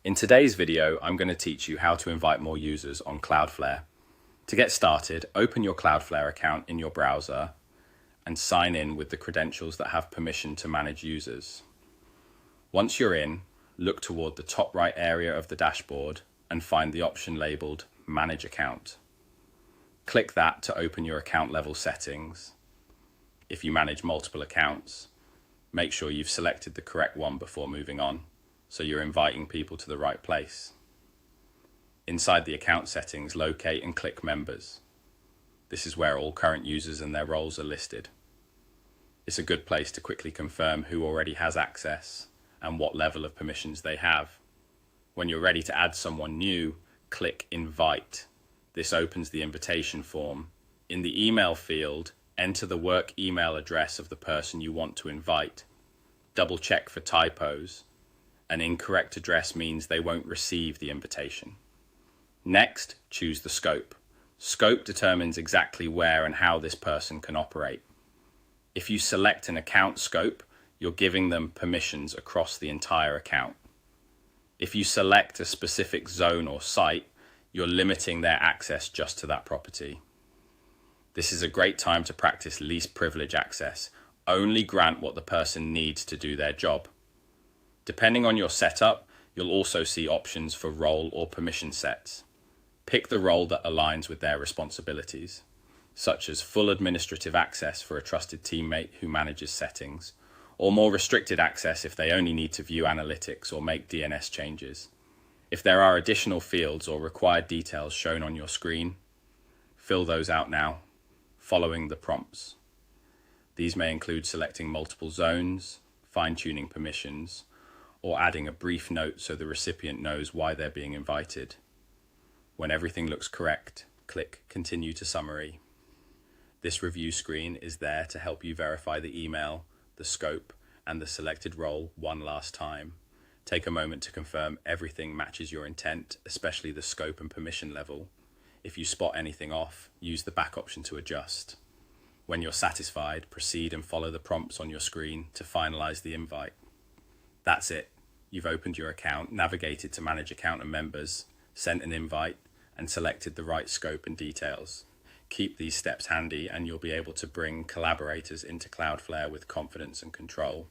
In today's video, I'm going to teach you how to invite more users on Cloudflare. To get started, open your Cloudflare account in your browser and sign in with the credentials that have permission to manage users. Once you're in, look toward the top right area of the dashboard and find the option labeled Manage Account. Click that to open your account level settings. If you manage multiple accounts, make sure you've selected the correct one before moving on, so you're inviting people to the right place. Inside the account settings, locate and click Members. This is where all current users and their roles are listed. It's a good place to quickly confirm who already has access and what level of permissions they have. When you're ready to add someone new, click Invite. This opens the invitation form. In the email field, enter the work email address of the person you want to invite. Double check for typos. An incorrect address means they won't receive the invitation. Next, choose the scope. Scope determines exactly where and how this person can operate. If you select an account scope, you're giving them permissions across the entire account. If you select a specific zone or site, you're limiting their access just to that property. This is a great time to practice least privilege access. Only grant what the person needs to do their job. Depending on your setup, you'll also see options for role or permission sets. Pick the role that aligns with their responsibilities, such as full administrative access for a trusted teammate who manages settings, or more restricted access if they only need to view analytics or make DNS changes. If there are additional fields or required details shown on your screen, fill those out now, following the prompts. These may include selecting multiple zones, fine-tuning permissions, or adding a brief note so the recipient knows why they're being invited. When everything looks correct, click Continue to Summary. This review screen is there to help you verify the email, the scope, and the selected role one last time. Take a moment to confirm everything matches your intent, especially the scope and permission level. If you spot anything off, use the back option to adjust. When you're satisfied, proceed and follow the prompts on your screen to finalize the invite. That's it. You've opened your account, navigated to manage account and members, sent an invite, and selected the right scope and details. Keep these steps handy and you'll be able to bring collaborators into Cloudflare with confidence and control.